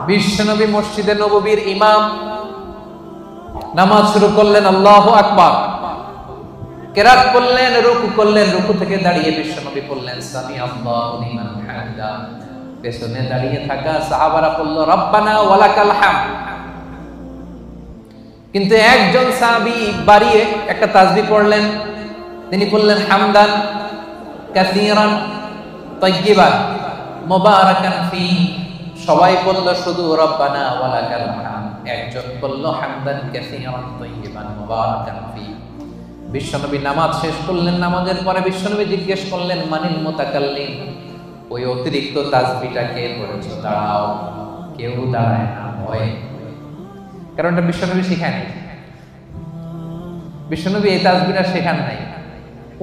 বিশ্বনবী মসজিদে নববীর ইমাম, নামাজ শুরু করলেন, আল্লাহু আকবার, কেরাত করলেন, রুকু করলেন, রুকু থেকে দাঁড়িয়ে বিশ্বনবী বললেন সামি আল্লাহু লিমান হামিদা। পেছনে দাঁড়িয়ে থাকা সাহাবারা বলল রব্বানা ওয়ালাকাল হামদ। কিন্তু একজন সাহাবী বাড়িয়ে একটা তাসবিহ পড়লেন, তিনি বললেন হামদান কাসীরান তাইয়্যিবান মুবারাকান ফি। সবাই বলল শুধু রব্বানা ওয়ালাকাল হামদ, একজন বলল হামদান কাসীরান তাইয়্যিবান মুবারাকান ফি। বিশ্বনবী নামাজ শেষ করলেন, নামাজের পরে বিশ্বনবী জিজ্ঞেস করলেন মানিল মুতাকাল্লিম, ওই অতিরিক্ত তাসবিহটা কে পড়েছো? দাঁড়াও। কেউ দাঁড়ায় না, ভয়। কারণ এটা বিশ্বনবী শেখায় নাই, বিশ্বনবী এই তাসবিহটা শেখান নাই,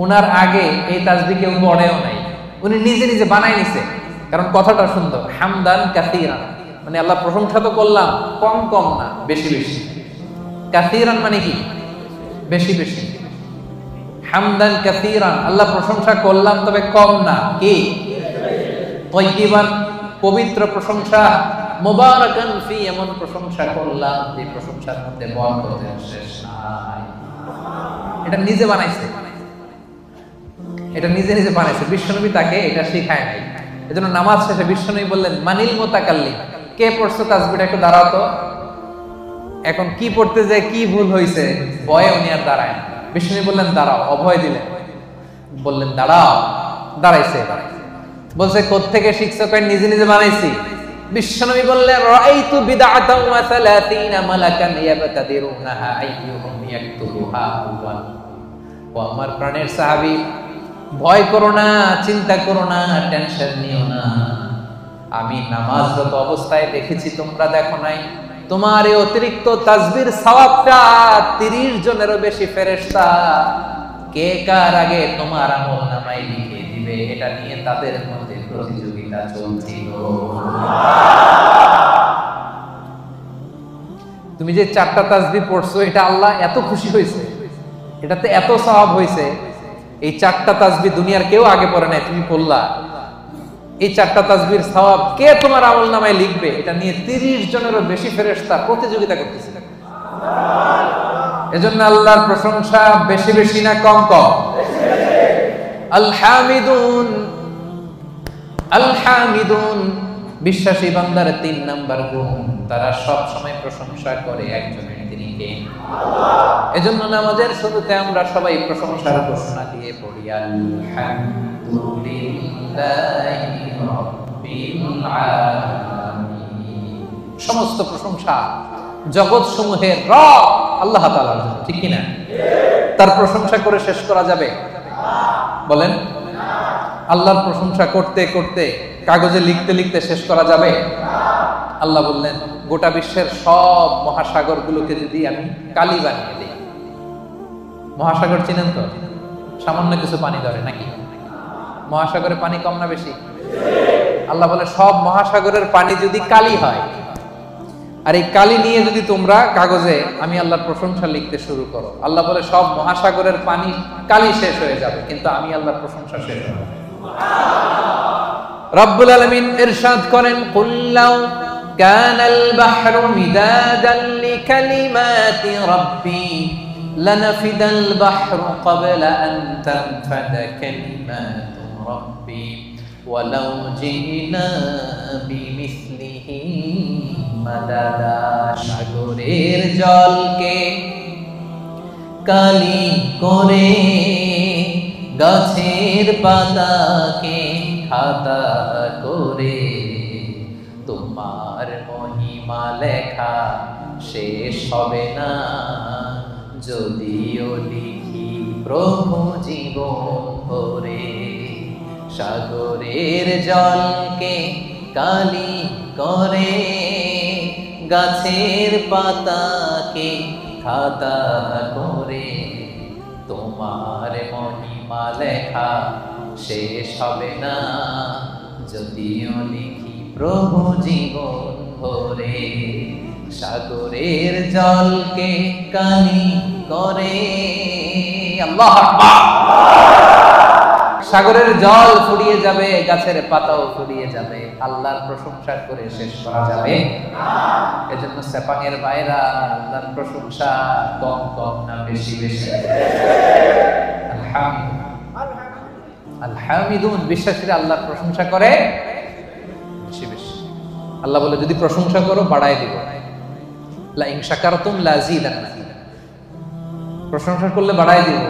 ওনার আগে এই তাসবিহ কেউ পড়েও নাই, উনি নিজে নিজে বানাই নিছে। কারণ কথাটা সুন্দর, হামদান কাসীরান মানে আল্লাহ প্রশংসা তো করলাম, কম কম না, বেশি বেশি। কাসীরান মানে কি? বেশি বেশি। হামদান কাসীরান আল্লাহ প্রশংসা করলাম, তবে কম না, কি? তাইয়্যিবান পবিত্র প্রশংসা, মুবারাকান ফি এমন প্রশংসা করলাম যে প্রশংসার মধ্যে বরকতের শেষ নাই। এটা নিজে বানাইছে, এটা নিজে নিজে বানাইছে, বিশ্বনবী তাকে এটা শেখায় নাই। এজন্য নামাজ শেষে বিশ্বনবী বললেন মানিল মুতাকাল্লিম, কে পড়ছো তাসবিহটা একটু দাঁড়াও তো। এখন কি পড়তে যায় কি ভুল হইছে, ভয়ে উনি আর দাঁড়ায়। বিশ্বনবী বললেন দাঁড়াও, অভয় দিলেন, বললেন দাঁড়াও, দাঁড়াইছে। বলছে কোত্থেকে শিখছো? কয় নিজে নিজে বানাইছি। বিশ্বনবী বললেন রাআইতু বিদআতান ওয়া 30 মালাকান ইয়াবতাদিরুনাহা আইয়ুহুম ইয়াকতুবুহা আউয়াল। ও আমার প্রাণের সাহাবী, ভয় করো না, চিন্তা করো না, টেনশন নিও না। আমি নামাজরত অবস্থায় দেখেছি, তোমরা দেখো নাই। তোমার এই অতিরিক্ত তাসবিহর সওয়াবটা 30 জনেরও বেশি ফেরেশতা কে কার আগে তোমার আমলনামায় লিখে দিবে, এটা নিয়ে তাদের মধ্যে প্রতিযোগিতা চলছিল। তুমি যে 4টা তাসবিহ পড়ছো, এটা আল্লাহ এত খুশি হয়েছে, এটাতে এত সওয়াব হয়েছে। এই 4টা তাসবিহ দুনিয়ার কেউ আগে পড়ে নাই, তুমি পড়লা। এই 4টা তাসবিহর সওয়াব কে তোমার আমলনামায় লিখবে, এটা নিয়ে 30 জনেরও বেশি ফেরেশতা প্রতিযোগিতা করতেছে। এজন্য আল্লাহর প্রশংসা বেশি বেশি না কম কম? আল হামিদুন, আল হামিদুন বিশ্বাসী বান্দার 3 নাম্বার গুণ, তারা সব সময় প্রশংসা করে একজনের, তিনি কে? আল্লাহ। এজন্য নামাজের শুরুতে আমরা সবাই প্রশংসার ঘোষণা দিয়ে পড়ি আলহামদুলিল্লাহি রাব্বিল আলামিন। সমস্ত প্রশংসা জগৎ সমূহের রব আল্লাহ তাআলার জন্য, ঠিক কি না? তার প্রশংসা করে শেষ করা যাবে? বলেন, আল্লাহর প্রশংসা করতে করতে কাগজে লিখতে লিখতে শেষ করা যাবে? আল্লাহ বললেন গোটা বিশ্বের সব মহাসাগরগুলোকে যদি আমি কালি বানিয়ে দিই। মহাসাগর চিনেন তো? সামান্য কিছু পানি ধরে নাকি? মহাসাগরে পানি কম না বেশি? আল্লাহ বলে সব মহাসাগরের পানি যদি কালি হয়, আর এই কালি নিয়ে যদি তোমরা কাগজে আমি আল্লাহর প্রশংসা লিখতে শুরু করো, আল্লাহ বলে সব মহাসাগরের পানি কালি শেষ হয়ে যাবে, কিন্তু আমি আল্লাহর প্রশংসা শেষ হবে। রব্বুল আলামিন ইরশাদ করেন কুল্লাউ কানাল বাহরু মিদাদান লিকালিমাতি রাব্বি লানাফিদাল বাহরু ক্বাবলা আন তানফাদা কালিমাতু রাব্বি ওয়ালাউ জিনা বিমিসলিহি মাদাদা। সাগরের জলকে কালি করে, গাছের পাতাকে খাতা করে, তোমার মহিমা লেখা শেষ হবে না, যদিও লিখি প্রভু জীবন ভরে। সাগরের জলকে কালি করে, গাছের পাতাকে খাতা করে, তোমার মহিমা লেখা শেষ হবে না, যদিও লিখি প্রভু জীবন ভরে। সাগরের জলকে কালি করে, আল্লাহু আকবার। সাগরের জল ফুরিয়ে যাবে, গাছের পাতাও ফুরিয়ে যাবে, আল্লাহর প্রশংসা করে শেষ করা যাবে না। এজন্য সেপাঙের ভাইরা আল্লাহর প্রশংসা কম কম না বেশি বেশি? আলহামিদুন, বিশ্বাসীরা আল্লাহর প্রশংসা করে বেশি বেশি। আল্লাহ বলে যদি প্রশংসা করো বাড়ায় দিব, লা ইন শাকারতুম লাযীদান্নাকুম, প্রশংসা করলে বাড়ায় দিব।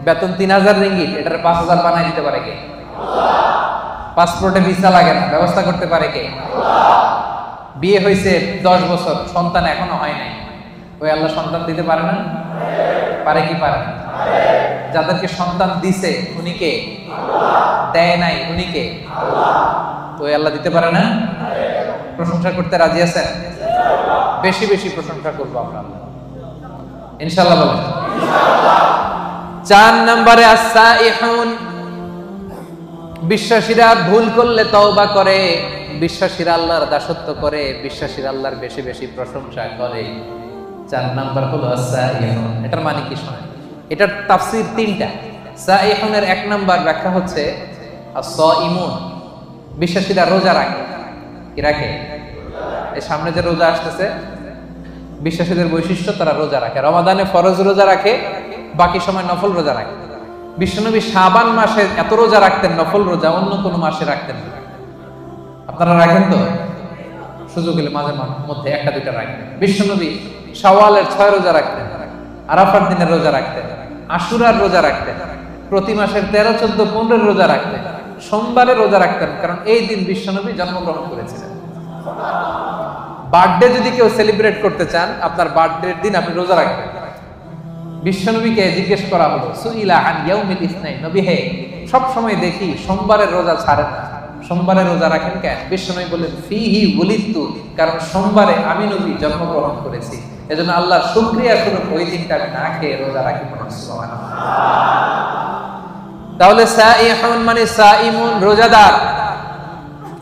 বেতন 3000 রিঙ্গিট, এটার 5000 বানাই দিতে পারে কে? আল্লাহ। পাসপোর্টে ভিসা লাগে না, ব্যবস্থা করতে পারে কে? আল্লাহ। বিয়ে হয়েছে 10 বছর, সন্তান এখনো হয় নাই, ওই আল্লাহ সন্তান দিতে পারে না? পারে কি পারে না? যাদেরকে সন্তান দিছে উনি কে? আল্লাহ। দেয় নাই উনি কে? আল্লাহ। তো ওই আল্লাহ দিতে পারে না? প্রশংসা করতে রাজি আছেন? বেশি বেশি প্রশংসা করবো আমরা ইনশাআল্লাহ। বলেন ইনশাআল্লাহ। 4 নম্বরে আস-সাইহুন, বিশ্বাসীরা ভুল করলে তওবা করে, বিশ্বাসীরা আল্লাহর দাসত্ব করে, বিশ্বাসীরা আল্লাহর বেশি বেশি প্রশংসা করে। 4 নাম্বার হলো আস-সাইহুন। এটার মানে কি শুনেন, এটার তাফসীর 3টা। সাইহুনের 1 নাম্বার ব্যাখ্যা হচ্ছে আস-সাইমুন, বিশ্বাসীরা রোজা রাখে। কি রাখে? এই সামনে যে রোজা আসতেছে, বিশ্বাসীদের বৈশিষ্ট্য তারা রোজা রাখে। রমাদানে ফরজ রোজা রাখে, বাকি সময় নফল রোজা রাখে। বিশ্বনবী শাবান মাসে এত রোজা রাখতেন, নফল রোজা অন্য কোনো মাসে রাখতেন না। আপনারা রাখেন তো? সুযোগ হলে মাঝে মধ্যে 1-2টা রাখতেন। বিশ্বনবী শাওয়ালের 6 রোজা রাখতেন, আরাফার দিনের রোজা রাখতেন, আশুরার রোজা রাখতেন, প্রতি মাসের 13, 14, 15 রোজা রাখতেন, সোমবারে রোজা রাখতেন, কারণ এই দিন বিশ্বনবী জন্মগ্রহণ করেছিলেন। বার্থডে যদি কেউ সেলিব্রেট করতে চান, আপনার বার্থডের দিন আপনি রোজা রাখবেন। বিশ্বনবীকে জিজ্ঞেস করা হলো, সুইলা আন ইয়াউমিল ইসনাইন, নবী হে, সব সময় দেখি সোমবারের রোজা ছাড়েন না, সোমবারে রোজা রাখেন কেন? বিশ্বনবী বললেন, ফিহি উলিদতু, কারণ সোমবারে আমি নবী জন্মগ্রহণ করেছি, এজন্য আল্লাহর শুকরিয়া স্বরূপ ওই দিনটা আমি না খেয়ে রোজা রাখি। সুবহানাল্লাহ। তাহলে সাইহুন মানে সাইমুন, রোজাদার।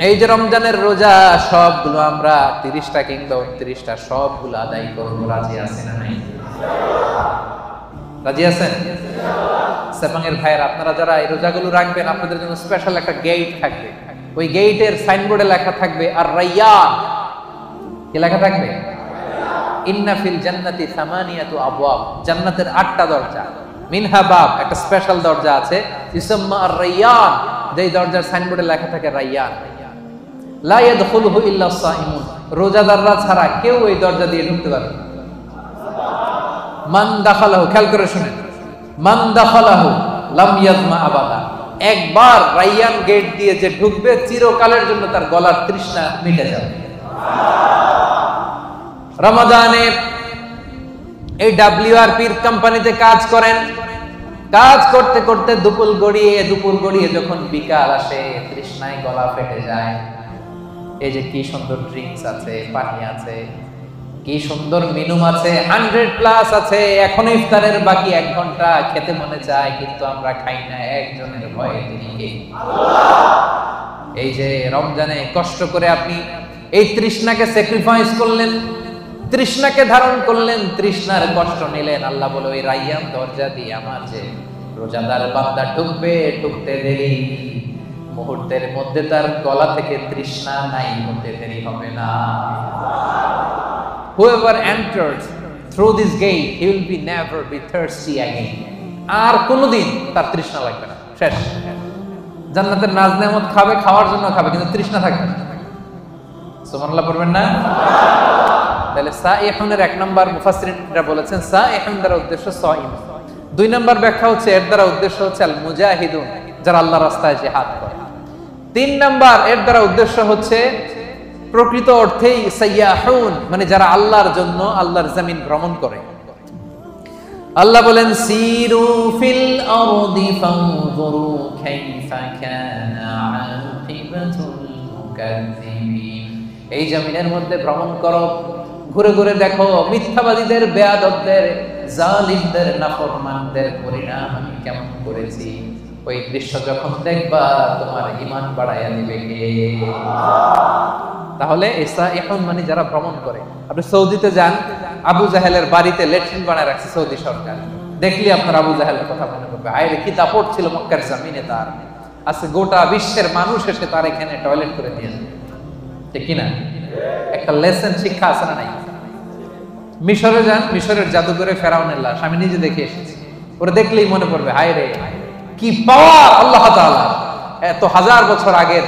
এই যে রমজানের রোজা, সবগুলো আমরা 30টা কিংবা 29টা সবগুলো আদায় করবো। রাজি আছেন না নাই? রাজি আছেন? সেপাঙের ভাইয়েরা, আপনারা যারা এই রোজাগুলো রাখবেন, আপনাদের জন্য স্পেশাল একটা গেট থাকবে। ওই গেটের সাইনবোর্ডে লেখা থাকবে আর রাইয়ান। কি লেখা থাকবে? ইন্না ফিল জান্নাতি সামানিয়াতু আবওয়াব, জান্নাতের 8টা দরজা। মিনহা বাব, একটা স্পেশাল দরজা আছে, ইসমা আর রাইয়ান, যেই দরজার সাইনবোর্ডে লেখা থাকে রাইয়ান। লা ইয়াদখুলুহু ইল্লা সাইমুন, রোজাদাররা ছাড়া কেউ এই দরজা দিয়ে ঢুকতে পারবে না। মান দাখালাহু, খেয়াল করে শুনেন, মান দাখালাহু লাম ইয়াজমা আবাদা, একবার রাইয়ান গেট দিয়ে যে ঢুকবে, চিরকালের জন্য তার গলার তৃষ্ণা মিটে যাবে। রমাদানে এই WRPর কোম্পানিতে কাজ করেন, কাজ করতে করতে দুপুর গড়িয়ে যখন বিকাল আসে, তৃষ্ণায় গলা ফেটে যায়। এই যে কি সুন্দর ড্রিঙ্কস আছে, পানি আছে, কি সুন্দর মেনু আছে, 100+ আছে, এখন ইফতারের বাকি 1 ঘন্টা, খেতে মনে চায় কিন্তু আমরা খাই না, একজনের ভয়ে, তিনি কে? আল্লাহ। এই যে রমজানে কষ্ট করে আপনি এই তৃষ্ণাকে স্যাক্রিফাইস করলেন, তৃষ্ণাকে ধারণ করলেন, তৃষ্ণার কষ্ট নিলেন, আল্লাহ বলে ওই রাইয়ান দরজা দিয়ে আমার যে রোজাদার বান্দা ঢুকবে, ঢুকতে দেরি, মুহূর্তের মধ্যে তার গলা থেকে তৃষ্ণা নাই হতে দেরি হবে না। Whoever enters through this gate, he will be never be thirsty again. আর কোনোদিন তার তৃষ্ণা লাগবে না, শেষ। জান্নাতের নাজ নেয়ামত খাবে, খাওয়ার জন্য খাবে, কিন্তু তৃষ্ণা থাকবে না। সুবহানাল্লাহ পড়বেন না? তাহলে সাইহুনের 1 নাম্বার মুফাসসিরিনরা বলেছেন সাইহুন দ্বারা উদ্দেশ্য সাইম। 2 নাম্বার ব্যাখ্যা হচ্ছে এর দ্বারা উদ্দেশ্য হচ্ছে আল মুজাহিদুন, যারা আল্লাহর রাস্তায় জিহাদ করে। 3 নাম্বার এর দ্বারা উদ্দেশ্য হচ্ছে প্রকৃত অর্থেই সাইয়াহুন, মানে যারা আল্লাহর জন্য আল্লাহর জমিন ভ্রমণ করে। আল্লাহ বলেন, সিরু ফিল আরদি ফানজুরু কাইফা কানা আকিবাতুল মুকাজ্জিবিন, এই জমিনের মধ্যে ভ্রমণ করো, ঘুরে ঘুরে দেখো মিথ্যাবাদীদের, বেয়াদবদের, জালিমদের, নাফরমানদের পরিণাম আমি কেমন করেছি। ওই দৃশ্য যখন দেখবা তোমার ঈমান বাড়াইয়া দিবে কে? তাহলে এখন মানে যারা ভ্রমণ করে, আপনি সৌদিতে যান, আবু জাহেলের বাড়িতে ল্যাট্রিন বানায় রাখছে সৌদি সরকার, দেখলি আপনার আবু জাহেলের কথা মনে করবে, আরে কি দাপট ছিল মক্কার জমিনে তার। আজকে গোটা বিশ্বের মানুষ এসে তার এখানে টয়লেট করে দিয়েছে, ঠিক কিনা? একটা লেসন শিক্ষা আছে না নাই? মিশরে যান, মিশরের জাদুঘরে ফেরাউনের লাশ আমি নিজে দেখে এসেছি। ওরা দেখলেই মনে পড়বে, হায় রে কি পাওয়ার আল্লাহ তাআলা, এত হাজার বছর আগের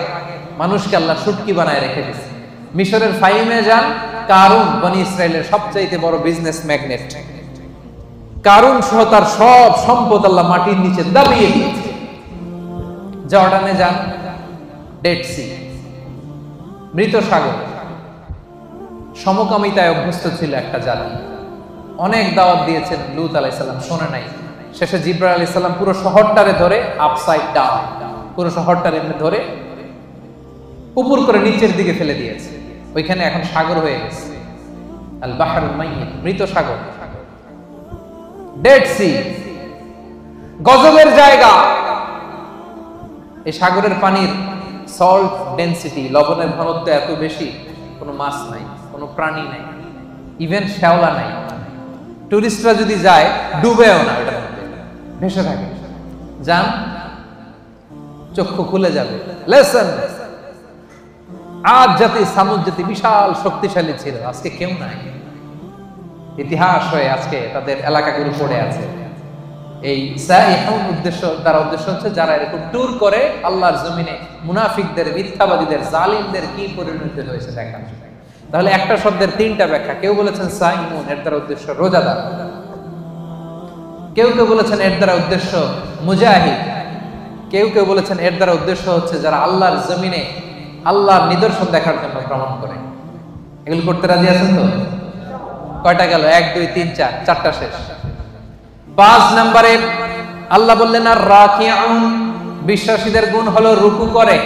মানুষকে আল্লাহ শুটকি বানায় রেখে দিয়েছে। মিশরের ফাইমে যান, কারুন বনি ইসরায়েলের সবচাইতে বড় বিজনেস ম্যাগনেট, কারুন সহ তার সব সম্পদ আল্লাহ মাটির নিচে দাবিয়ে দিয়েছে। জর্ডানে যান, ডেড সি, মৃত সাগর, সমকামিতায় অভ্যস্ত ছিল একটা জাতি। অনেক দাওয়াত দিয়েছেন লূত আলাইহিস সালাম, শোনে নাই। শেষে জিবরাইল আলাইহিস সালাম পুরো শহরটারে ধরে আপসাইড ডাউন, পুরো শহরটারে এমনি ধরে উপর করে নিচের দিকে ফেলে দিয়েছে। ওইখানে এখন সাগর হয়ে গেছে, আল বাহরুল মাইয়িত, মৃত সাগর, ডেড সি, গজবের জায়গা। এই সাগরের পানির সল্ট ডেনসিটি, লবণের ঘনত্ব এত বেশি, কোনো মাছ নাই, কোনো প্রাণী নাই, ইভেন শ্যাওলা নাই। টুরিস্টরা যদি যায় ডুবেও না, ওটার মধ্যে ভেসে থাকে। যান, চক্ষু খুলে যাবে। লেসন, আজ জাতি সামুদ জাতি বিশাল শক্তিশালী ছিল, আজকে কেউ নাই। ইতিহাস হয়ে আজকে তাদের এলাকাগুলো পড়ে আছে। এই সাইহুন উদ্দেশ্য, তার উদ্দেশ্য হচ্ছে যারা এরকম ট্যুর করে আল্লাহর জমিনে মুনাফিকদের, মিথ্যাবাদীদের, জালিমদের কি পরিণতি হয়েছে দেখার। তাহলে একটা শব্দের তিনটা ব্যাখ্যা। কেউ বলেছেন সাইমুন, এর দ্বারা উদ্দেশ্য রোজাদার। কেউ কেউ বলেছেন এর দ্বারা উদ্দেশ্য মুজাহিদ। কেউ কেউ বলেছেন এর দ্বারা উদ্দেশ্য হচ্ছে যারা আল্লাহর জমিনে আল্লাহর নিদর্শন দেখার জন্য ভ্রমণ করে। এগুলো করতে রাজি আছেন তো? কয়টা গেল? 1 2 3 4, চারটা শেষ। 5 নম্বরে আল্লাহ বললেন আর রাকিউন, বিশ্বাসীদের গুণ হলো রুকু করে।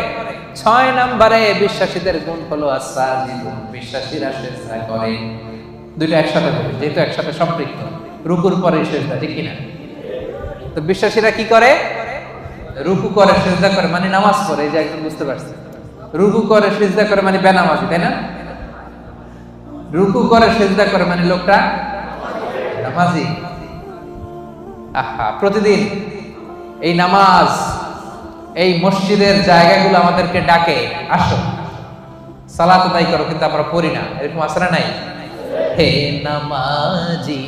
6 নম্বরে বিশ্বাসীদের গুণ হলো আস-সাজিদুন, বিশ্বাসীরা সিজদা করে। দুইটা একসাথে বলি যেহেতু একসাথে সম্পৃক্ত। রুকুর পরে সিজদা, ঠিক কিনা? তো বিশ্বাসীরা কি করে? রুকু করে, সিজদা করে, মানে নামাজ পড়ে। এই যে একজন বুঝতে পারছে, রুকু করে সিজদা করে মানে বেনামাজি, তাই না? রুকু করে সিজদা করে মানে লোকটা নামাজি। আহা, প্রতিদিন এই নামাজ, এই মসজিদের জায়গাগুলো আমাদেরকে ডাকে, আসো সালাত আদায় করো, কিন্তু আমরা পড়ি না। এরকম আসরা নাই? হে নামাজি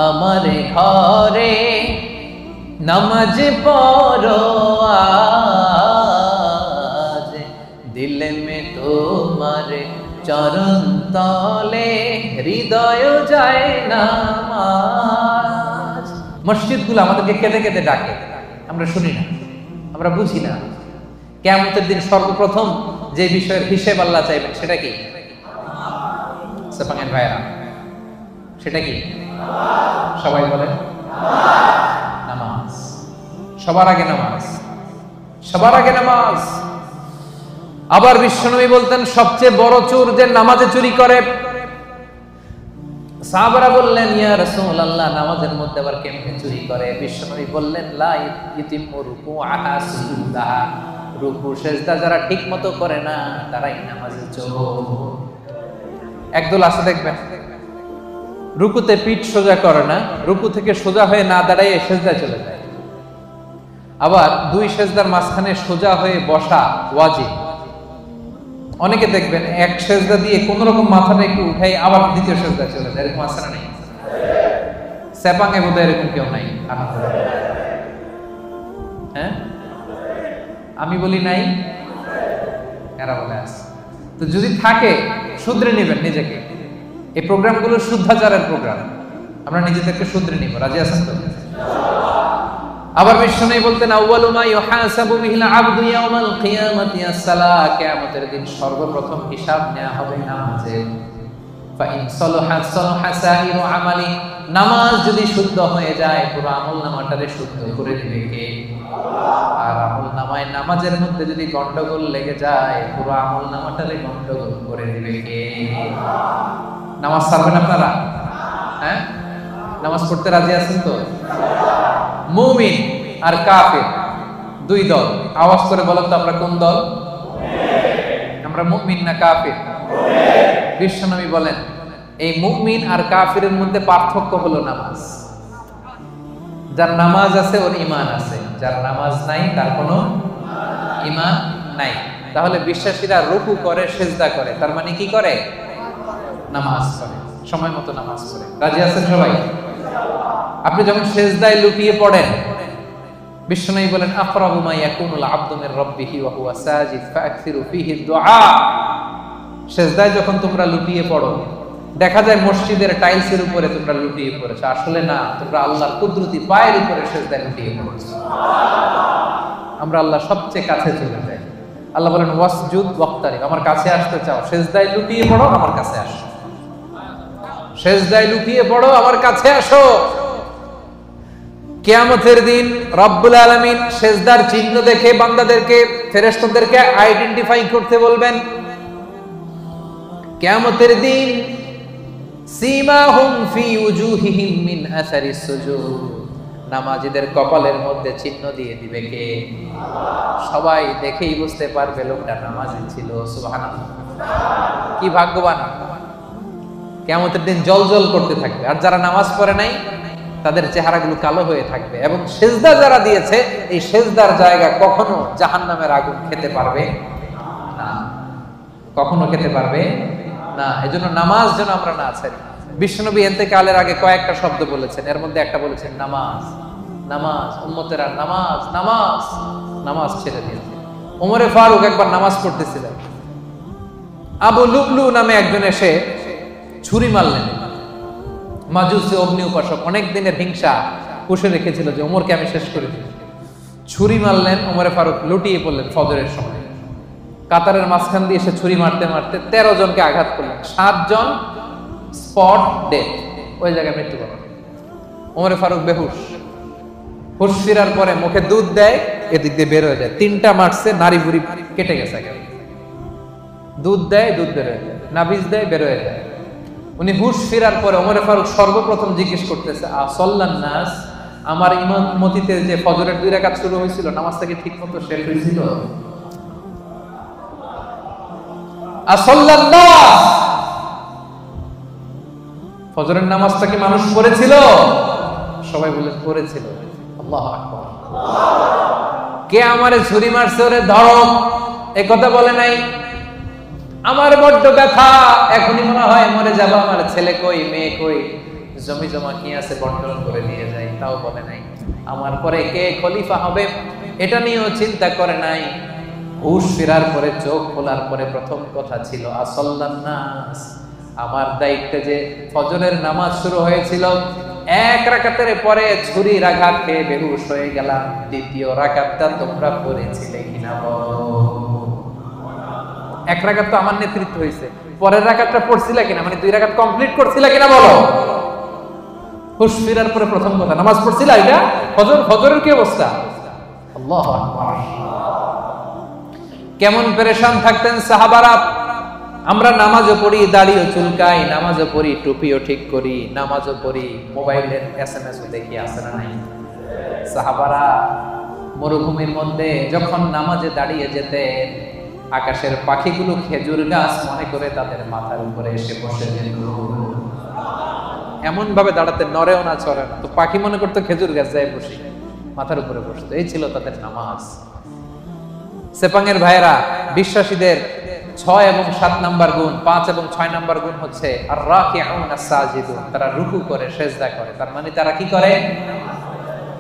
আমার ঘরে নামাজ পড়ো আজ, দিলে মে তোমার চরণ তলে হৃদয় যায় নামাজ। মসজিদগুলো আমাদেরকে কেঁদে কেঁদে ডাকে, আমরা শুনি না, আমরা বুঝি না। কিয়ামতের দিন সর্বপ্রথম যে বিষয়ের হিসেব আল্লাহ চাইবেন সেটা কি? সাপাঙ্গের ভাইরা, সেটা কি? সবাই বলেন নামাজ। সবার আগে নামাজ, সবার আগে নামাজ। আবার বিশ্বনবী বলতেন সবচেয়ে বড় চোর যে নামাজে চুরি করে। সাহাবারা বললেন ইয়া রাসূলুল্লাহ, নামাজের মধ্যে আবার কেমনে চুরি করে? বিশ্বনবী বললেন লা ইতিমু রুকুআহা সুজুদাহা, রুকু সিজদা যারা ঠিকমতো করে না তারাই নামাজে চোর। একদল আছে দেখবেন রুকুতে পিঠ সোজা করে না, রুকু থেকে সোজা হয়ে না দাঁড়ায় সিজদায় চলে যায়। আবার দুই সিজদার মাঝখানে সোজা হয়ে বসা ওয়াজিব। অনেকে দেখবেন এক সিজদা দিয়ে কোন রকম মাথাটা একটু উঠাই আবার দ্বিতীয় সিজদায় চলে যায়। এরকম আছে না নাই? সেপাঙ্গে বোধহয় এরকম কেউ নাই। হ্যাঁ, আমি বলি নাই, এরা বলে আছে। তো যদি থাকে শুধরে নেবেন নিজেকে। এই প্রোগ্রামগুলো শুদ্ধাচারের প্রোগ্রাম, আমরা নিজেদেরকে শুধরে নিব। রাজি আছেন তো? আবার বিশ্বনবী বলতেন আউয়ালু মা ইউহাসাবু বিহিল আবদু ইয়াউমাল কিয়ামাতি আস-সালাহ, কিয়ামতের দিন সর্বপ্রথম হিসাব নেওয়া হবে নামাজের। ফা ইন সালাহাত সালাহা সাইরু আমালি, নামাজ যদি শুদ্ধ হয়ে যায় পুরো আমলনামাটারে শুদ্ধ করে দিবে কে? আর আমলনামায় নামাজের মধ্যে যদি গন্ডগোল লেগে যায় পুরো আমলনামাটারে গন্ডগোল করে দিবে কে? নামাজ ছাড়বেন আপনারা? হ্যাঁ, নামাজ পড়তে রাজি আছেন তো? মুমিন আর কাফির দুই দল। আওয়াজ করে বলেন তো আমরা কোন দল? আমরা মুমিন না কাফির? বিশ্বনবী বলেন এই মুমিন আর কাফিরের মধ্যে পার্থক্য হলো নামাজ। যার নামাজ আছে ওর ঈমান আছে, যার নামাজ নাই তার কোনো ঈমান নাই। তাহলে বিশ্বাসীরা রুকু করে, সিজদা করে, তার মানে কি করে? নামাজ পড়ে, সময় মতো নামাজ পড়ে। রাজি আছেন সবাই? আপনি যখন সিজদায় লুটিয়ে পড়েন, বিশ্বনবী বলেন আকরাবু মা ইয়াকুনুল আবদু মির রাব্বিহি ওয়া হুয়া সাজিদ ফাআকসিরু ফীহি দুআ। সিজদায় যখন তোমরা লুটিয়ে পড়ো, দেখা যায় মসজিদের টাইলসের উপরে তোমরা লুটিয়ে পড়েছো, আসলে না, তোমরা আল্লাহর কুদরতি পায়ের উপরে সিজদায় লুটিয়ে পড়েছো। আমরা আল্লাহ সবচেয়ে কাছে চলে যাই। আল্লাহ বলেন ওয়াসজুদ ওয়াক্তারিব, আমার কাছে আসতে চাও, সিজদায় লুটিয়ে পড়ো, আমার কাছে আসো। সিজদায় লুটিয়ে পড়ো, আমার কাছে আসো। কিয়ামতের দিন রব্বুল আলামিন সিজদার চিহ্ন দেখে বান্দাদেরকে, ফেরেশতাদেরকে আইডেন্টিফাই করতে বলবেন। কিয়ামতের দিন সীমাহুম ফি উজুহিহিম মিন আসারিস সুজুদ, নামাজীদের কপালের মধ্যে চিহ্ন দিয়ে দিবে কে? সবাই দেখেই বুঝতে পারবে লোকটা নামাজি ছিল। সুবহানাল্লাহ, কি ভাগ্যবান! কিয়ামতের দিন জ্বলজ্বল করতে থাকবে, আর যারা নামাজ পড়ে নাই তাদের চেহারাগুলো কালো হয়ে থাকবে। এবং সিজদা যারা দিয়েছে, এই সিজদার জায়গা কখনো জাহান্নামের আগুন খেতে পারবে না, কখনো খেতে পারবে না। এজন্য নামাজ যেন আমরা না ছাড়ি। বিশ্বনবী ইন্তেকালের আগে কয়েকটা শব্দ বলেছেন, এর মধ্যে একটা বলেছেন নামাজ। নামাজ, উম্মতেরা নামাজ, নামাজ, নামাজ ছেড়ে দিয়েছে। ওমরে ফারুক একবার নামাজ পড়তেছিলেন, আবু লুবলু নামে একজন এসে ছুরি মারলেন। মাজুসি অগ্নি উপাসক, অনেক দিনের হিংসা পুষে রেখেছিল যে ওমরকে আমি শেষ করে দিই। ছুরি মারলেন, ওমরে ফারুক লুটিয়ে পড়লেন ফজরের সময়। কাতারের মাঝখান দিয়ে এসে ছুরি মারতে মারতে 13 জনকে আঘাত করলেন, 7 জন স্পট ডেথ, ওই জায়গায় মৃত্যুবরণ। ওমরে ফারুক বেহুশ, হুশ ফিরার পরে মুখে দুধ দেয়, এদিক দিয়ে বের হয়ে যায়। 3টা মারছে, নারী বুড়ি কেটে গেছে। দুধ দেয়, দুধ বের হয়ে যায়, নাবিজ দেয়, বের হয়ে যায়। উনি হুশ ফিরার পরে ওমরে ফারুক সর্বপ্রথম জিজ্ঞেস করতেছে, আসল্লান নাস, আমার ইমামতিতে যে ফজরের 2 রাকাত শুরু হয়েছিল, নামাজটা কি ঠিক মতো শেষ হয়েছিল? আসল্লান নাস, ফজরের নামাজটা কি মানুষ পড়েছিল? সবাই বলে পড়েছিল। আল্লাহু আকবার। কে আমারে ছুরি মারছে, ওরে ধরো, এই কথা বলে নাই। আমার বড্ড ব্যথা, এখনই মনে হয় মরে যাব, আমার ছেলে কই, মেয়ে কই, জমি জমা কি আছে বন্টন করে নিয়ে যাই, তাও বলে নাই। আমার পরে কে খলিফা হবে এটা নিয়েও চিন্তা করে নাই। হুশ ফেরার পরে, চোখ খোলার পরে প্রথম কথা ছিল আসল্লান নাস, আমার দায়িত্বে যে ফজরের নামাজ শুরু হয়েছিল, 1 রাকাতের পরে ছুরির আঘাত খেয়ে বেহুশ হয়ে গেলাম। 2য় রাকাতটা তোমরা পড়েছিলে কিনা বলো? 1 রাকাত তো আমার নেতৃত্ব হয়েছে, পরের রাকাতটা পড়ছিলা কিনা, মানে 2 রাকাত কমপ্লিট করছিলা কিনা বলো? হুশ ফিরার পরে প্রথম কথা, নামাজ পড়ছিলা? এটা ফজর, ফজরের কি অবস্থা? আল্লাহু আকবার। কেমন পেরেশান থাকতেন সাহাবারা। আমরা নামাজও পড়ি, দাড়িও চুলকাই, নামাজও পড়ি, টুপিও ঠিক করি, নামাজও পড়ি, মোবাইলের SMS ও দেখি, আছে না নাই? সাহাবারা মরুভূমির মধ্যে যখন নামাজে দাঁড়িয়ে যেতেন, আকাশের পাখিগুলো খেজুর গাছ মনে করে তাদের মাথার উপরে এসে বসে যেত। এমন ভাবে দাঁড়াতে, নড়েও না চড়ে না, তো পাখি মনে করতো খেজুর গাছ যায় বসে, মাথার উপরে বসতো। এই ছিল তাদের নামাজ। সেপাঙের ভাইয়েরা, বিশ্বাসীদের 6 এবং 7 নাম্বার গুণ, 5 এবং 6 নাম্বার গুণ হচ্ছে আর রাকিউন আস-সাজিদুন, তারা রুকু করে, সিজদা করে। তার মানে তারা কি করে?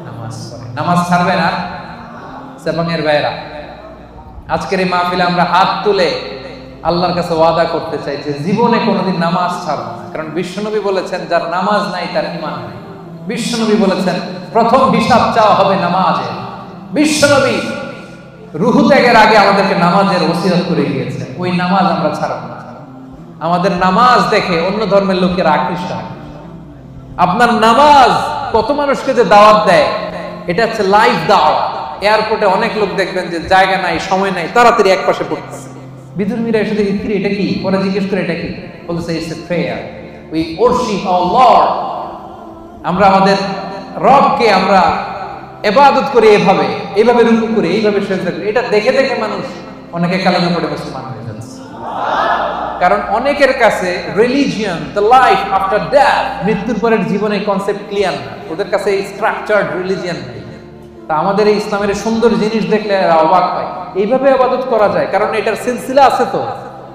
নামাজ পড়ে। নামাজ ছাড়বে না সেপাঙের ভাইয়েরা। আজকের এই মাহফিলে আমরা হাত তুলে আল্লাহর কাছে ওয়াদা করতে চাই যে জীবনে কোনোদিন নামাজ ছাড়বো না। কারণ বিশ্বনবী বলেছেন, যার নামাজ নাই তার ঈমান নাই। বিশ্বনবী বলেছেন প্রথম হিসাব চাওয়া হবে নামাজের। বিশ্বনবী রুহু ত্যাগের আগে আমাদেরকে নামাজের ওসিয়ত করে গিয়েছেন, ওই নামাজ আমরা ছাড়বো না। আমাদের নামাজ দেখে অন্য ধর্মের লোকেরা আকৃষ্ট হয়। আপনার নামাজ কত মানুষকে যে দাওয়াত দেয়, এটা হচ্ছে লাইভ দাওয়াত। এয়ারপোর্টে অনেক লোক দেখবেন যে জায়গা নাই, সময় নাই, তাড়াতাড়ি এক পাশে পড়তেছে। বিধর্মীরা এসে দেখি, কি এটা কি? পরে জিজ্ঞেস করে এটা কি, বলছে it's a prayer, we worship our lord. আমরা আমাদের রবকে আমরা ইবাদত করি, এভাবে এইভাবে রুকু করি, এইভাবে সিজদা করি। এটা দেখে দেখে মানুষ অনেকে কালেমা পড়ে মুসলমান হয়ে যাচ্ছে। কারণ অনেকের কাছে religion, the life after death, মৃত্যুর পরের জীবনের কনসেপ্ট ক্লিয়ার না। ওদের কাছে স্ট্রাকচারড রিলিজিয়ন নেই। তা আমাদের এই ইসলামের সুন্দর জিনিস দেখলে এরা অবাক হয়, এইভাবে ইবাদত করা যায়। কারণ এটার সিলসিলা আছে। তো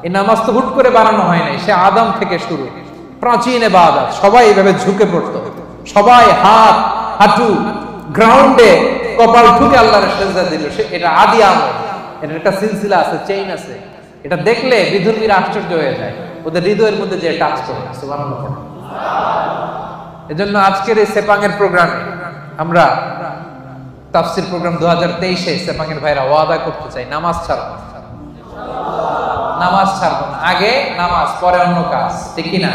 এই নামাজ তো হুট করে বানানো হয় নাই, সে আদম থেকে শুরু, প্রাচীন ইবাদত। সবাই এইভাবে ঝুঁকে পড়তো, সবাই হাত হাঁটু গ্রাউন্ডে কপাল ঠুকে আল্লাহর সেজদা দিল। এটা আদি আমল, এটার একটা সিলসিলা আছে, চেইন আছে। এটা দেখলে বিধর্মীরা আশ্চর্য হয়ে যায়, ওদের হৃদয়ের মধ্যে যে টাচ করে। সুবহানাল্লাহ। এজন্য আজকের এই সেপাঙের প্রোগ্রামে আমরা তাফসীর প্রোগ্রাম 2023-এ সেপাঙের ভাইরা ওয়াদা করতে চাই, নামাজ ছাড়ব না, নামাজ ছাড়ব না। আগে নামাজ, পরে অন্য কাজ, ঠিক কি না?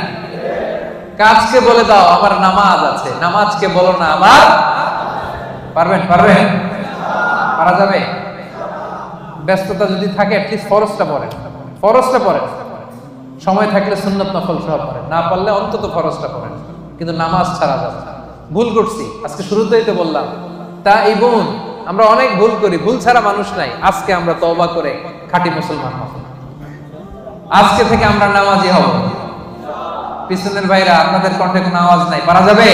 কাজকে বলে দাও আমার নামাজ আছে, নামাজকে বলো না আমার। পারবেন? পারবেন? পারা যাবে? ব্যস্ততা যদি থাকে অ্যাটলিস্ট ফরজটা পড়েন, ফরজটা পড়েন। সময় থাকলে সুন্নত নফল সব পড়েন, না পারলে অন্তত ফরজটা পড়েন, কিন্তু নামাজ ছাড়া যাবে না। ভুল করছি, আজকে শুরুতেই তো বললাম। তা এই বোন, আমরা অনেক ভুল করি, ভুল ছাড়া মানুষ নাই। আজকে আমরা তওবা করে খাঁটি মুসলমান হব, আজকে থেকে আমরা নামাজি হব। পিছনের ভাইরা, আপনাদের কণ্ঠে কোনো আওয়াজ নাই, পারা যাবে?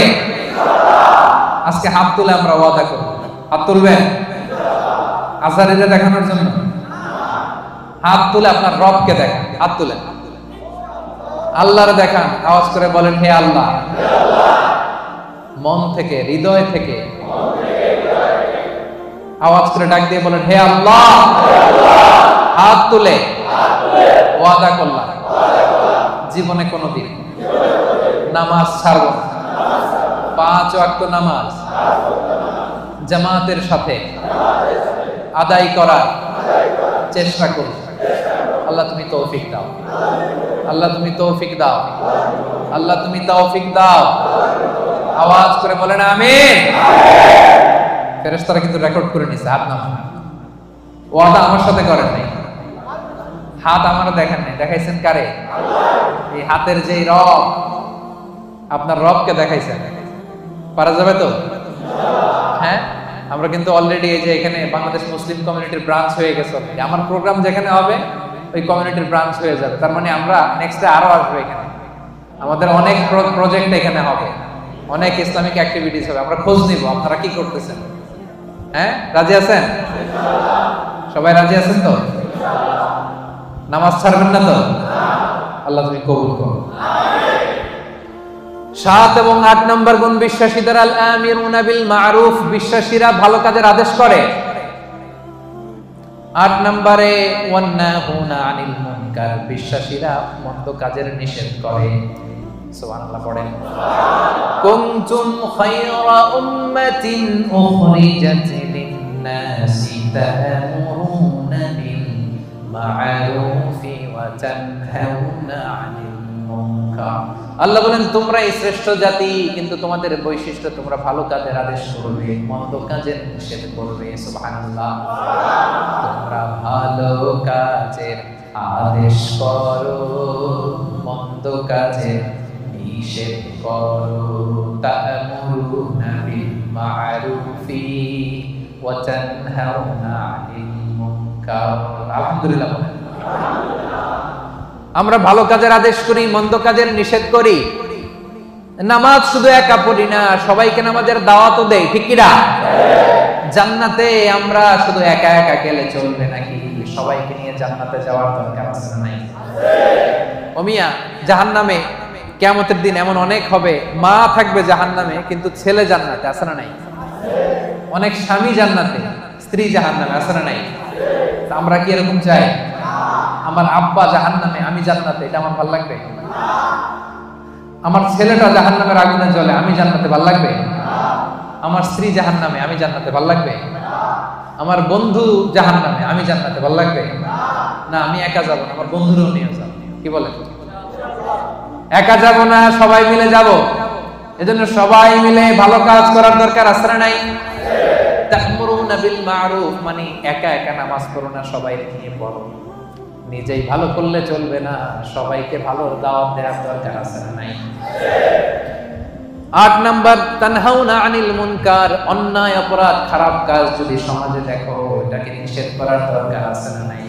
আজকে হাত তুলে আমরা ওয়াদা করব। হাত তুলবেন আজারিরে দেখানোর জন্য? হাত তুলে আপনার রবকে দেখান, হাত তুলে আল্লাহরে দেখান, আওয়াজ করে বলেন হে আল্লাহ। মন থেকে, হৃদয় থেকে আওয়াজ করে ডাক দিয়ে বলেন হে আল্লাহ। হাত তুলে ওয়াদা করলাম জীবনে কোনোদিন নামাজ ছাড়ব না, 5 ওয়াক্ত নামাজ জামাতের সাথে আদায় করার চেষ্টা করব। আল্লাহ তুমি তৌফিক দাও, আল্লাহ তুমি তৌফিক দাও, আল্লাহ তুমি তৌফিক দাও। আওয়াজ করে বলেন আমিন। ফেরেশতারা কিন্তু রেকর্ড করে নিছে, হাত নামান। ওয়াদা আমার সাথে করেন নাই, হাত আমার দেখেন নাই, দেখাইছেন কারে? এই হাতের যে রব, আপনার রবকে দেখাইছেন। পারা যাবে তো? হ্যাঁ, আমরা কিন্তু অলরেডি এই যে এখানে বাংলাদেশ মুসলিম কমিউনিটির ব্রাঞ্চ হয়ে গেছে। আমার প্রোগ্রাম যেখানে হবে ওই কমিউনিটির ব্রাঞ্চ হয়ে যাবে। তার মানে আমরা নেক্সটে আরো আসবো এখানে, আমাদের অনেক প্রজেক্ট এখানে হবে, অনেক ইসলামিক অ্যাক্টিভিটিস হবে। আমরা খোঁজ নিব আপনারা কি করতেছেন। হ্যাঁ, রাজি আছেন? সবাই রাজি আছেন তো? নামাজ ছাড়বেন না তো? আল্লাহ তুমি কবুল করো। 7 এবং 8 নম্বর গুণ বিশ্বাসীদের আল আমিরুনা বিল মারুফ, বিশ্বাসীরা ভালো কাজের আদেশ করে। 8 নম্বরে ওয়ান্নাহুনা আনিল মুনকার, বিশ্বাসীরা মন্দ কাজের নিষেধ করে। সুবহানাল্লাহ পড়েন। কুনতুম খায়রা উম্মাতিন উখরিজাত লিন-নাসি তা'মুরুনা বিল মা'রুফি ওয়া তানহাউনা আনিল মুনকার। আল্লাহ বলেন তোমরাই শ্রেষ্ঠ জাতি, কিন্তু তোমাদের বৈশিষ্ট্য তোমরা ভালো কাজের আদেশ করবে, মন্দ কাজের নিষেধ করবে। সুবহানাল্লাহ। তোমরা ভালো কাজের আদেশ করো, মন্দ কাজের নিষেধ করো। তা'মুরুনা বিল মা'রুফি ওয়া তানহাউনা আনিল মুনকার। আলহামদুলিল্লাহ। আমরা ভালো কাজের আদেশ করি, মন্দ কাজের নিষেধ করি। নামাজ শুধু একা পড়ি না, সবাইকে নামাজের দাওয়াতও দেই, ঠিক কি না? জান্নাতে আমরা শুধু একা একা গেলে চলবে নাকি? সবাইকে নিয়ে জান্নাতে যাওয়ার দরকার আছে না নাই? ও মিয়া, জাহান্নামে কিয়ামতের দিন এমন অনেক হবে, মা থাকবে জাহান্নামে কিন্তু ছেলে জান্নাতে, আছে না নাই? অনেক স্বামী জান্নাতে, স্ত্রী জাহান্নামে, আছে না নাই? আমরা কি এরকম চাই? আমার আব্বা জাহান্নামে, আমি জান্নাতে, এটা আমার ভালো লাগবে? আমার ছেলেটা জাহান্নামের আগুনে জ্বলে, আমি জান্নাতে, ভালো লাগবে? আমার স্ত্রী জাহান্নামে, আমি জান্নাতে, ভালো লাগবে? আমার বন্ধু জাহান্নামে, আমি জান্নাতে, ভালো লাগবে? না, আমি একা যাব না, আমার বন্ধুরাও নিয়ে যাব। কি বলেন? একা যাব না, সবাই মিলে যাব। এজন্য সবাই মিলে ভালো কাজ করার দরকার আছে না নাই? তা'মুরুনা বিল মা'রুফ মানে একা একা নামাজ পড়ো না, সবাই নিয়ে পড়ো। নিজেই ভালো করলে চলবে না, সবাইকে ভালো দাওয়াত দেওয়ার দরকার আছে না নাই? 8 নাম্বার তানহাউনা আনিল মুনকার, অন্যায় অপরাধ খারাপ কাজ যদি সমাজে দেখো এটাকে নিষেধ করার দরকার আছে না নাই?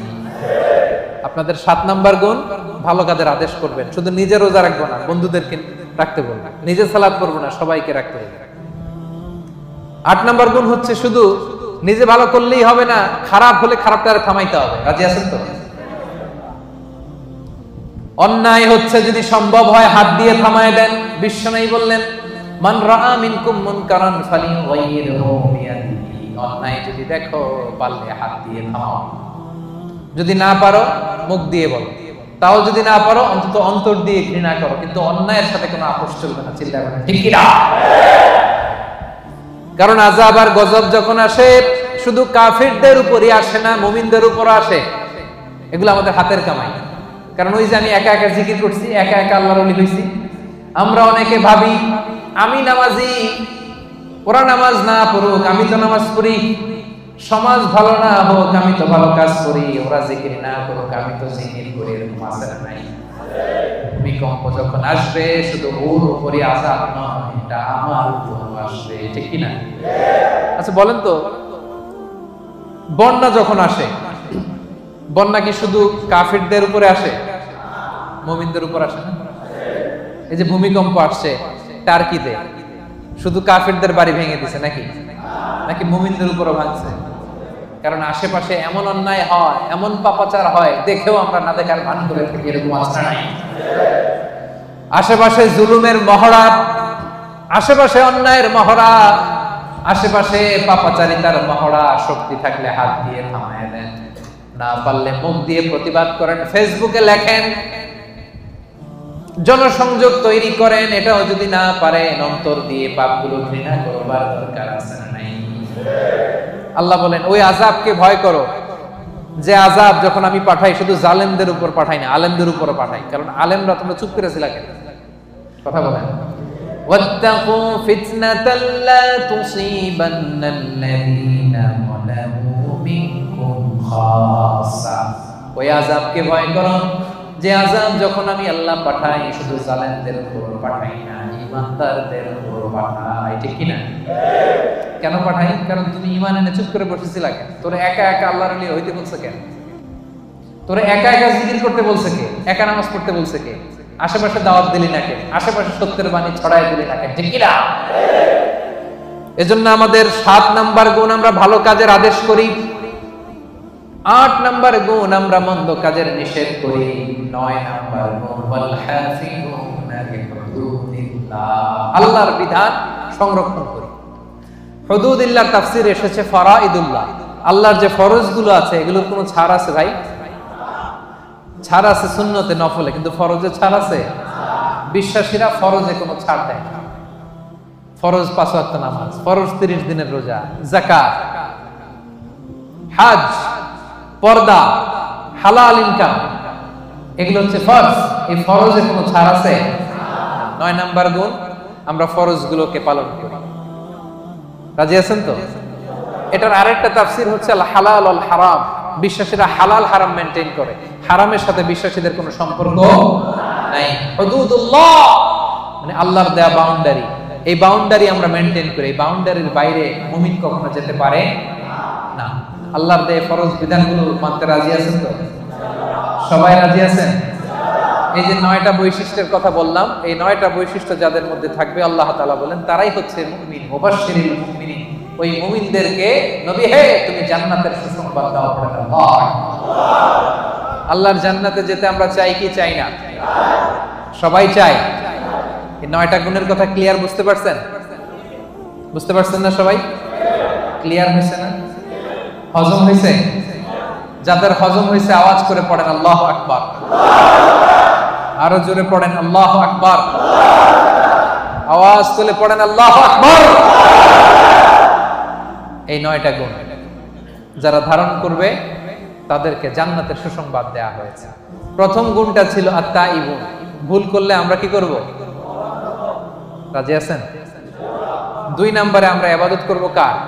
আপনাদের 7 নাম্বার গুণ ভালো কাজের আদেশ করবেন। শুধু নিজে রোজা রাখবো না, বন্ধুদেরকে রাখতে বলবেন। নিজে সালাত পড়বো না, সবাইকে রাখতে বলবেন। 8 নাম্বার গুণ হচ্ছে শুধু নিজে ভালো করলেই হবে না, খারাপ হলে খারাপটা থামাইতে হবে। রাজি আছেন তো? অন্যায় হচ্ছে যদি সম্ভব হয় হাত দিয়ে থামায় দেন। বিশ্বনবী বললেন, মান রাআ মিনকুম মুনকারান ফালিয়ুগাইয়িরহু বিয়াদিহি। অন্যায় যদি দেখো পারলে হাত দিয়ে থামাও, যদি না পারো মুখ দিয়ে বলো, তাও যদি না পারো অন্তত অন্তর দিয়ে ঘৃণা করো, কিন্তু অন্যায়ের সাথে কোনো আপোষ চলবে না। চিল্লাবেন ঠিক কি না? কারণ আযাব আর গজব যখন আসে শুধু কাফিরদের উপরই আসে না, মুমিনদের উপর আসে। এগুলো আমাদের হাতের কামাই। কারণ ওই যে আমি একা একা জিকির করছি, একা একা আল্লাহর ওলি হইছি। আমরা অনেকে ভাবি আমি নামাজি, ওরা নামাজ না পড়ুক আমি তো নামাজ পড়ি, সমাজ ভালো না হোক আমি তো ভালো কাজ করি, ওরা জিকির না করুক আমি তো জিকির করি। এরকম আছে না নাই? ভূমিকম্প যখন আসবে শুধু ওর উপরই আযাব নয়, এটা আমার উপরও আসবে। ঠিক কি না? আচ্ছা বলেন তো, বন্যা যখন আসে, বন্যা কি শুধু কাফিরদের উপরে আসে? মুমিনদের উপর আসে না? এই যে ভূমিকম্প আসছে টার্কিতে, শুধু কাফিরদের বাড়ি ভেঙে দিছে নাকি? নাকি মুমিনদের উপরও ভাঙছে? কারণ আশেপাশে এমন অন্যায় হয়, এমন পাপাচার হয়, দেখেও আমরা না দেখার ভান করে থাকি। এরকম আছে না? আশেপাশে জুলুমের মহড়া, আশেপাশে অন্যায়ের মহড়া, আশেপাশে পাপাচারিতার মহড়া। শক্তি থাকলে হাত দিয়ে থামায় দেন, না পারলে মুখ দিয়ে প্রতিবাদ করেন, ফেসবুকে লেখেন, জনসংযোগ তৈরি করেন। এটাও যদি না পারেন অন্তর দিয়ে পাপগুলো ঘৃণা করবার দরকার আছে না নাই? আল্লাহ বলেন ওই আযাবকে ভয় করো, যে আযাব যখন আমি পাঠাই শুধু জালেমদের উপর পাঠাই না, আলেমদের উপর পাঠাই। কারণ আলেমরা তোমরা চুপ করেছিল কেন? কথা বলেন। ওয়াত্তাকু ফিতনাতাল লা তুসিবান্নাল্লাযীনা যালামু মিনকুম খাসা। ওই আযাবকে ভয় করো যে আযাব যখন আমি আল্লাহ পাঠাই শুধু জালেমদের উপর পাঠাই না, ঈমানদারদের উপর পাঠাই। ঠিক কি না? কেন পাঠাই? কারণ তুমি ঈমান এনে চুপ করে বসেছিলা কেন? তোরে একা একা আল্লাহর ওলি হইতে বলছে কেন? তোরে একা একা জিকির করতে বলছে কে? একা নামাজ পড়তে বলছে কে? আশেপাশে দাওয়াত দিলি না কেন? আশেপাশে সত্যের বাণী ছড়ায় দিলি না কেন? ঠিক কি না? এজন্য আমাদের 7 নাম্বার গুণ আমরা ভালো কাজের আদেশ করি, 8 নাম্বার গুণ আমরা মন্দ কাজের নিষেধ করি, 9 নাম্বার গুণ ওয়াল হাফিজুনা লিহুদুদিল্লাহ, আল্লাহর বিধান সংরক্ষণ করি। হুদুদিল্লাহর তাফসীরে এসেছে ফরাইদুল্লাহ, আল্লাহর যে ফরজগুলো আছে এগুলোর কোনো ছাড় আছে ভাই? ছাড় আছে সুন্নতে নফলে, কিন্তু ফরজে ছাড় আছে? বিশ্বাসীরা ফরজে কোনো ছাড় দেয় না। ফরজ 5 ওয়াক্ত নামাজ, ফরজ 30 দিনের রোজা, যাকাত, হজ, পর্দা, হালাল ইনকাম, এগুলো হচ্ছে ফরজ। এই ফরজে কোনো ছাড় আছে? 9 নাম্বার গুণ আমরা ফরজগুলোকে পালন করি। রাজি আছেন তো? এটার আরেকটা তাফসীর হচ্ছে আল হালাল ওয়াল হারাম, বিশ্বাসীরা হালাল হারাম মেইনটেইন করে, হারামের সাথে বিশ্বাসীদের কোনো সম্পর্ক নাই। হুদুদুল্লাহ মানে আল্লাহর দেয়া বাউন্ডারি, এই বাউন্ডারি আমরা মেইনটেইন করি। এই বাউন্ডারির বাইরে মুমিন কখনো যেতে পারে না। আল্লাহর দেয়া ফরজ বিধানগুলো মানতে রাজি আছেন তো? সবাই রাজি আছেন? এই যে 9টা বৈশিষ্ট্যের কথা বললাম, এই 9টা বৈশিষ্ট্য যাদের মধ্যে থাকবে আল্লাহ তাআলা বলেন তারাই হচ্ছে মুমিন। মুবাশশিরিল মুমিনিন, ওই মুমিনদেরকে নবী হে তুমি জান্নাতের সুসংবাদ দাও। আল্লাহ, আল্লাহর জান্নাতে যেতে আমরা চাই কি চাই না? সবাই চাই। এই 9টা গুণের কথা ক্লিয়ার বুঝতে পারছেন? বুঝতে পারছেন না সবাই? ক্লিয়ার হয়েছে না? হজম হয়েছে? যাদের হজম হয়েছে আওয়াজ করে পড়েন আল্লাহু আকবার। আরো জোরে পড়েন আল্লাহু আকবার। আওয়াজ তুলে পড়েন আল্লাহু আকবার। এই 9টা গুণ যারা ধারণ করবে তাদেরকে জান্নাতের সুসংবাদ দেয়া হয়েছে। প্রথম গুণটা ছিল আত-তাইবুন, ভুল করলে আমরা কি করব? রাজি আছেন? 2 নম্বরে আমরা ইবাদত করব কার? আল্লাহ।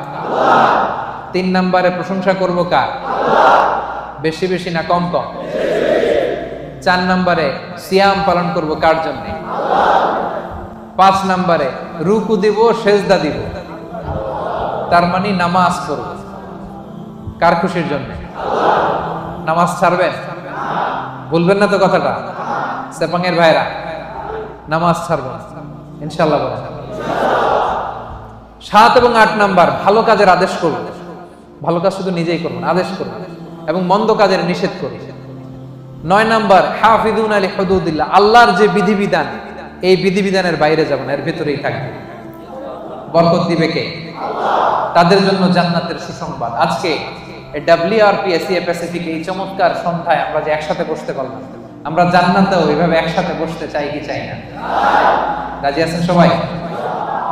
3 নম্বরে প্রশংসা করব কার? আল্লাহ। বেশি বেশি না কম কম? 4 নম্বরে সিয়াম পালন করব কার জন্য? আল্লাহ। 5 নম্বরে রুকু দিব, সেজদা দিব, তার মানে নামাজ পড়ব কার খুশির জন্য? আল্লাহ। নামাজ ছাড়বেন? বলবেন না তো কথাটা? সেপাঙের ভাইরা নামাজ ছাড়বেন ইনশাআল্লাহ বলেন। 7 এবং 8 নাম্বার, ভালো কাজের আদেশ করুন। ভালো কাজ শুধু নিজেই করুন, আদেশ করুন, এবং মন্দ কাজের নিষেধ করুন। 9 নাম্বার, হাফিজুনা লিহুদুদিল্লাহ, আল্লাহর যে বিধিবিধান, এই বিধিবিধানের বাইরে যাবেন, এর ভিতরেই থাকবেন। বরকত দিবে কে? আল্লাহ। তাদের জন্য জান্নাতের সুসংবাদ। আজকে WRP এশিয়া প্যাসিফিক এই চমৎকার সন্ধ্যায় আমরা যে একসাথে বসতে পারলাম, আমরা জান্নাতেও এভাবে একসাথে বসতে চাই কি চাই না? রাজি আছেন সবাই?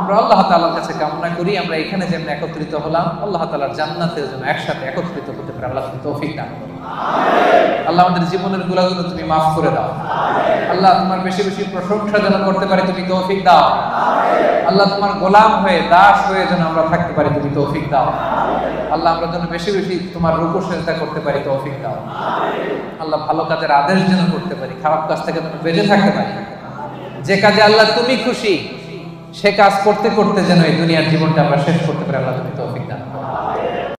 আমরা আল্লাহ তাআলার কাছে কামনা করি আমরা এখানে যেমন একত্রিত হলাম, আল্লাহ তাআলার জান্নাতের জন্য একসাথে একত্রিত হতে পারে আল্লাহ তৌফিক দান করুন। আমিন। আল্লাহ আমাদের জীবনের গুনাহগুলো তুমি মাফ করে দাও। আমিন। আল্লাহ তোমার বেশি বেশি প্রশংসা যেন করতে পারি তুমি তৌফিক দাও। আমিন। আল্লাহ তোমার গোলাম হয়ে, দাস হয়ে যেন আমরা থাকতে পারি তুমি তৌফিক দাও। আমিন। আল্লাহ আমরা যেন বেশি বেশি তোমার রুকু সিজদা করতে পারি তৌফিক দাও। আমিন। আল্লাহ ভালো কাজের আদেশ যেন করতে পারি, খারাপ কাজ থেকে যেন বেঁচে থাকতে পারি। যে কাজে আল্লাহ তুমি খুশি সে কাজ করতে করতে যেন এই দুনিয়ার জীবনটা আমরা শেষ করতে পারি, আল্লাহ তুমি তৌফিক দান করো।